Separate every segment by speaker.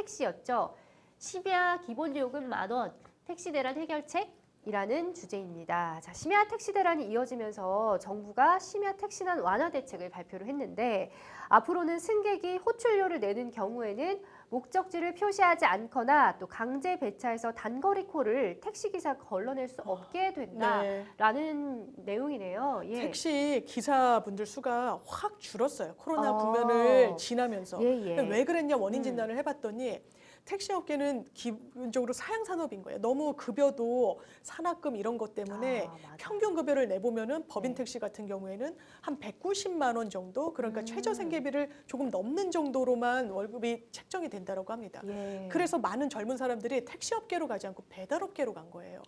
Speaker 1: 택시였죠. 심야 기본 요금 10,000원, 택시 대란 해결책이라는 주제입니다. 자, 심야 택시 대란이 이어지면서 정부가 심야 택시난 완화 대책을 발표를 했는데 앞으로는 승객이 호출료를 내는 경우에는 목적지를 표시하지 않거나 또 강제 배차해서 단거리 콜을 택시기사가 걸러낼 수 없게 된다라는 내용이네요. 예.
Speaker 2: 택시 기사분들 수가 확 줄었어요. 코로나 국면을 지나면서. 왜 그랬냐 원인 진단을 해봤더니 택시 업계는 기본적으로 사양 산업인 거예요. 너무 급여도 산학금 이런 것 때문에 평균 급여를 내보면은 법인 택시 같은 경우에는 한 190만 원 정도, 그러니까 최저 생계비를 조금 넘는 정도로만 월급이 책정이 된다고 합니다. 그래서 많은 젊은 사람들이 택시 업계로 가지 않고 배달 업계로 간 거예요.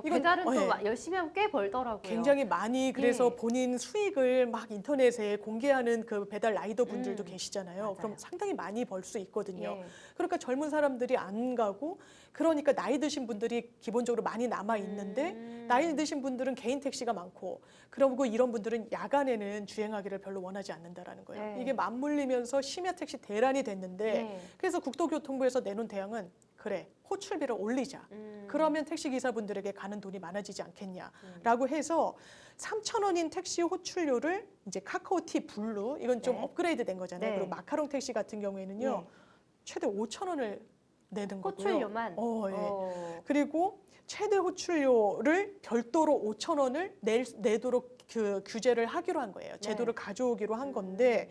Speaker 1: 배달은 또 열심히 하면 꽤 벌더라고요.
Speaker 2: 굉장히 많이 그래서 본인 수익을 막 인터넷에 공개하는 그 배달 라이더 분들도 계시잖아요.
Speaker 1: 맞아요.
Speaker 2: 그럼 상당히 많이 벌 수 있거든요. 그러니까 젊은 사람들이 안 가고, 그러니까 나이 드신 분들이 기본적으로 많이 남아 있는데 나이 드신 분들은 개인 택시가 많고, 그리고 이런 분들은 야간에는 주행하기를 별로 원하지 않는다라는 거예요. 이게 맞물리면서 심야 택시 대란이 됐는데 그래서 국토교통부에서 내놓은 대안은 그래, 호출비를 올리자. 그러면 택시 기사분들에게 가는 돈이 많아지지 않겠냐라고 해서 3,000원인 택시 호출료를 이제 카카오티 블루, 이건 좀 업그레이드 된 거잖아요. 그리고 마카롱 택시 같은 경우에는요. 최대 5,000원을 내는 거고요.
Speaker 1: 호출료만?
Speaker 2: 그리고 최대 호출료를 별도로 5,000원을 내도록 그 규제를 하기로 한 거예요. 제도를 가져오기로 한 건데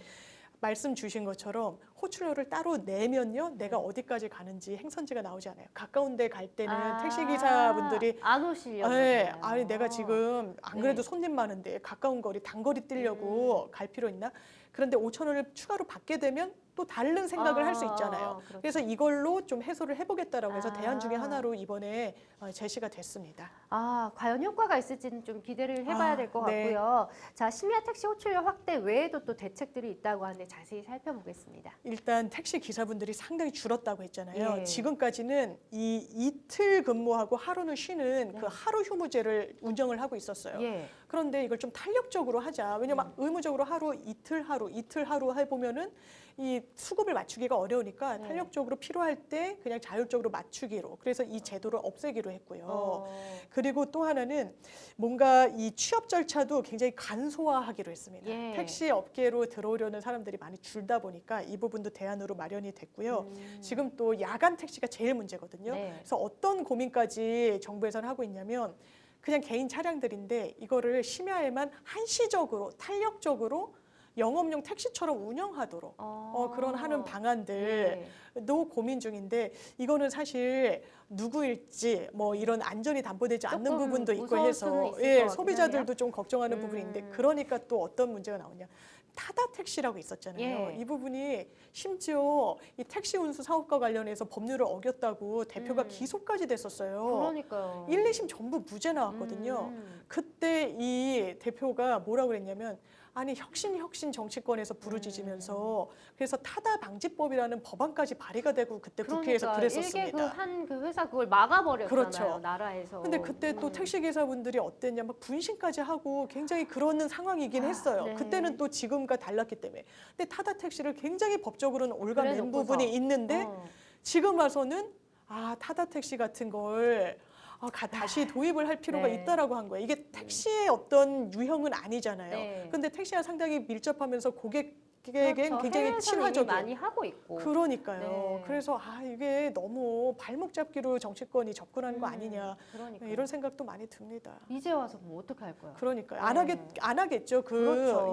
Speaker 2: 말씀 주신 것처럼 호출료를 따로 내면요, 내가 어디까지 가는지 행선지가 나오지 않아요. 가까운 데 갈 때는 택시기사분들이
Speaker 1: 안 오시려고.
Speaker 2: 아니 내가 지금 안 그래도 손님 많은데 가까운 거리, 단거리 뛰려고 갈 필요 있나? 그런데 5,000원을 추가로 받게 되면 또 다른 생각을 할 수 있잖아요.
Speaker 1: 그렇죠.
Speaker 2: 그래서 이걸로 좀 해소를 해보겠다라고 해서 대안 중에 하나로 이번에 제시가 됐습니다.
Speaker 1: 과연 효과가 있을지는 좀 기대를 해봐야 될 것 같고요. 자, 심야 택시 호출료 확대 외에도 또 대책들이 있다고 하는데 자세히 살펴보겠습니다.
Speaker 2: 일단 택시 기사분들이 상당히 줄었다고 했잖아요. 지금까지는 이 이틀 근무하고 하루는 쉬는 그 하루 휴무제를 운영을 하고 있었어요. 그런데 이걸 좀 탄력적으로 하자. 왜냐면 의무적으로 하루, 이틀 하루 해보면은 이 수급을 맞추기가 어려우니까 탄력적으로 필요할 때 그냥 자율적으로 맞추기로, 그래서 이 제도를 없애기로 했고요. 그리고 또 하나는 뭔가 이 취업 절차도 굉장히 간소화하기로 했습니다. 택시 업계로 들어오려는 사람들이 많이 줄다 보니까 이 부분도 대안으로 마련이 됐고요. 지금 또 야간 택시가 제일 문제거든요. 그래서 어떤 고민까지 정부에서는 하고 있냐면 그냥 개인 차량들인데 이거를 심야에만 한시적으로 탄력적으로 영업용 택시처럼 운영하도록 그런 하는 방안들도 고민 중인데, 이거는 사실 누구일지 뭐 이런 안전이 담보되지 않는 부분도 있고 해서 소비자들도 좀 걱정하는 부분이 있는데, 그러니까 또 어떤 문제가 나오냐. 타다 택시라고 있었잖아요. 이 부분이 심지어 이 택시 운수 사업과 관련해서 법률을 어겼다고 대표가 기소까지 됐었어요.
Speaker 1: 그러니까요.
Speaker 2: 1, 2심 전부 무죄 나왔거든요. 그때 이 대표가 뭐라고 그랬냐면, 아니 혁신 정치권에서 부르짖으면서 그래서 타다 방지법이라는 법안까지 발의가 되고 그때 국회에서 그랬었습니다.
Speaker 1: 1개 한 그 회사 그걸 막아버렸잖아요.
Speaker 2: 그렇죠.
Speaker 1: 나라에서.
Speaker 2: 근데 그때 또 택시 기사분들이 어땠냐, 막 분신까지 하고 굉장히 그러는 상황이긴 했어요. 그때는 또 지금과 달랐기 때문에. 근데 타다 택시를 굉장히 법적으로는 올가맨 부분이 있는데 지금 와서는 타다 택시 같은 걸 다시 도입을 할 필요가 있다라고 한 거예요. 이게 택시의 어떤 유형은 아니잖아요. 근데 택시와 상당히 밀접하면서 고객에겐 굉장히 친화적이에요.
Speaker 1: 많이 하고 있고.
Speaker 2: 그러니까요. 그래서 이게 너무 발목 잡기로 정치권이 접근하는 거 아니냐, 이런 생각도 많이 듭니다.
Speaker 1: 이제 와서 뭐 어떻게 할 거야?
Speaker 2: 그러니까요. 안 하겠죠.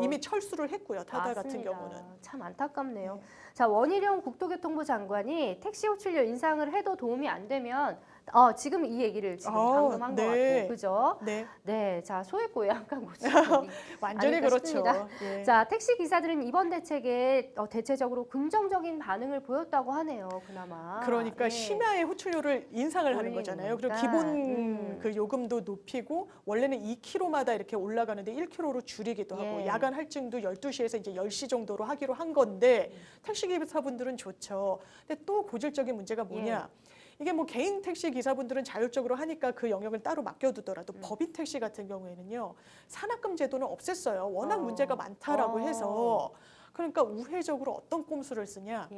Speaker 2: 이미 철수를 했고요. 타다 같은 경우는.
Speaker 1: 참 안타깝네요. 자, 원희룡 국토교통부 장관이 택시 호출료 인상을 해도 도움이 안 되면 지금 이 얘기를 방금 한 것 같고, 그죠? 네, 자, 소액고양가 고치
Speaker 2: 완전히 그렇죠.
Speaker 1: 자, 택시 기사들은 이번 대책에 대체적으로 긍정적인 반응을 보였다고 하네요. 그나마.
Speaker 2: 그러니까 심야에 호출료를 인상을 하는 거잖아요. 그리고 기본 그 요금도 높이고, 원래는 2km마다 이렇게 올라가는데 1km로 줄이기도 하고, 야간 할증도 12시에서 이제 10시 정도로 하기로 한 건데 택시 기사분들은 좋죠. 근데 또 고질적인 문제가 뭐냐? 이게 뭐 개인 택시 기사분들은 자율적으로 하니까 그 영역을 따로 맡겨두더라도 법인 택시 같은 경우에는요, 산학금 제도는 없앴어요. 워낙 문제가 많다라고 해서. 그러니까 우회적으로 어떤 꼼수를 쓰냐.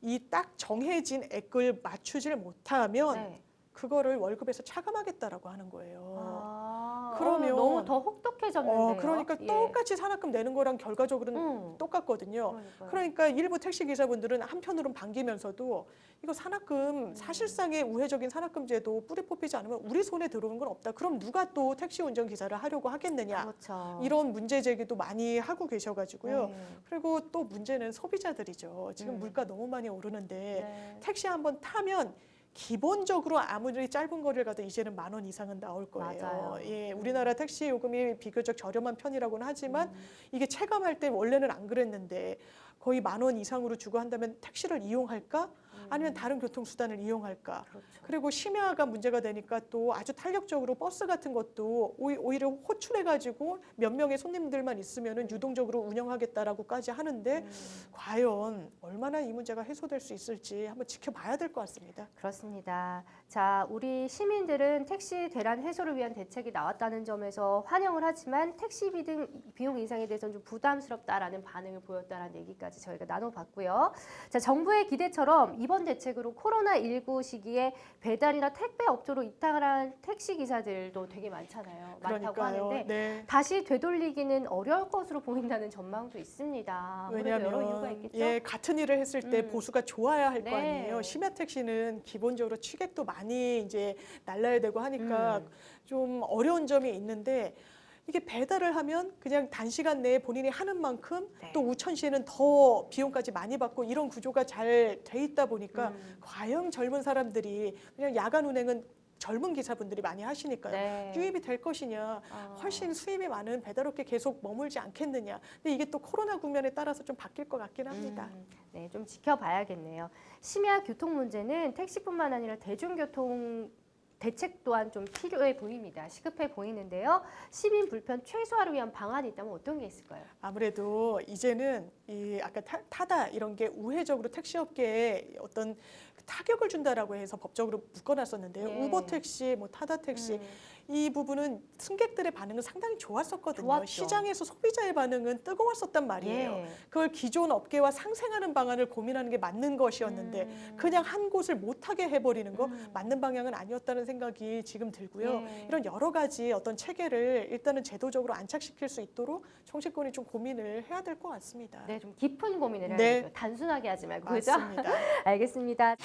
Speaker 2: 이 딱 정해진 액을 맞추질 못하면
Speaker 1: 네.
Speaker 2: 그거를 월급에서 차감하겠다라고 하는 거예요.
Speaker 1: 그러면
Speaker 2: 그러면
Speaker 1: 너무 더 혹독해졌는데요.
Speaker 2: 그러니까
Speaker 1: 예.
Speaker 2: 똑같이 산학금 내는 거랑 결과적으로는 똑같거든요.
Speaker 1: 그러니까요.
Speaker 2: 그러니까 일부 택시 기사분들은 한편으로는 반기면서도 이거 산학금 사실상의 우회적인 산학금 제도 뿌리 뽑히지 않으면 우리 손에 들어오는 건 없다. 그럼 누가 또 택시 운전 기사를 하려고 하겠느냐.
Speaker 1: 그렇죠.
Speaker 2: 이런 문제 제기도 많이 하고 계셔가지고요.
Speaker 1: 네.
Speaker 2: 그리고 또 문제는 소비자들이죠. 지금 물가 너무 많이 오르는데
Speaker 1: 네.
Speaker 2: 택시 한번 타면 기본적으로 아무리 짧은 거리를 가도 이제는 10,000원 이상은 나올 거예요.
Speaker 1: 맞아요.
Speaker 2: 예, 우리나라 택시 요금이 비교적 저렴한 편이라고는 하지만 이게 체감할 때 원래는 안 그랬는데 거의 10,000원 이상으로 주고 한다면 택시를 이용할까? 아니면 다른 교통수단을 이용할까?
Speaker 1: 그렇죠.
Speaker 2: 그리고 심야가 문제가 되니까 또 아주 탄력적으로 버스 같은 것도 오히려 호출해가지고 몇 명의 손님들만 있으면은 유동적으로 운영하겠다라고까지 하는데 과연 얼마나 이 문제가 해소될 수 있을지 한번 지켜봐야 될 것 같습니다.
Speaker 1: 그렇습니다. 자, 우리 시민들은 택시 대란 해소를 위한 대책이 나왔다는 점에서 환영을 하지만 택시비 등 비용 인상에 대해서는 좀 부담스럽다라는 반응을 보였다는 얘기까지 저희가 나눠봤고요. 자, 정부의 기대처럼 이번 대책으로 코로나19 시기에 배달이나 택배 업소로 이탈한 택시 기사들도 되게 많잖아요. 많다고
Speaker 2: 그러니까요.
Speaker 1: 하는데
Speaker 2: 네.
Speaker 1: 다시 되돌리기는 어려울 것으로 보인다는 전망도 있습니다. 아무래도 여러 이유가 있겠죠.
Speaker 2: 예, 같은 일을 했을 때 보수가 좋아야 할 거
Speaker 1: 네.
Speaker 2: 아니에요. 심야 택시는 기본적으로 취객도 많이 이제 날라야 되고 하니까 좀 어려운 점이 있는데 이게 배달을 하면 그냥 단시간 내에 본인이 하는 만큼
Speaker 1: 네.
Speaker 2: 또 우천시에는 더 비용까지 많이 받고 이런 구조가 잘 돼 있다 보니까 과연 젊은 사람들이 그냥 야간 운행은 젊은 기사분들이 많이 하시니까요.
Speaker 1: 네.
Speaker 2: 유입이 될 것이냐, 훨씬 수입이 많은 배달업계 계속 머물지 않겠느냐. 근데 이게 또 코로나 국면에 따라서 좀 바뀔 것 같긴 합니다.
Speaker 1: 네, 좀 지켜봐야겠네요. 심야 교통 문제는 택시뿐만 아니라 대중교통 대책 또한 좀 필요해 보입니다. 시급해 보이는데요. 시민 불편 최소화를 위한 방안이 있다면 어떤 게 있을까요?
Speaker 2: 아무래도 이제는 이 아까 타다 이런 게 우회적으로 택시업계에 어떤 타격을 준다라고 해서 법적으로 묶어놨었는데요.
Speaker 1: 예.
Speaker 2: 우버 택시, 뭐 타다 택시 이 부분은 승객들의 반응은 상당히 좋았었거든요.
Speaker 1: 좋았죠.
Speaker 2: 시장에서 소비자의 반응은 뜨거웠었단 말이에요.
Speaker 1: 예.
Speaker 2: 그걸 기존 업계와 상생하는 방안을 고민하는 게 맞는 것이었는데 그냥 한 곳을 못하게 해버리는 거 맞는 방향은 아니었다는 생각이 지금 들고요.
Speaker 1: 예.
Speaker 2: 이런 여러 가지 어떤 체계를 일단은 제도적으로 안착시킬 수 있도록 정치권이 좀 고민을 해야 될 것 같습니다.
Speaker 1: 네, 좀 깊은 고민을 해야
Speaker 2: 네.
Speaker 1: 되고요. 단순하게 하지 말고 그죠?
Speaker 2: 맞습니다.
Speaker 1: 알겠습니다.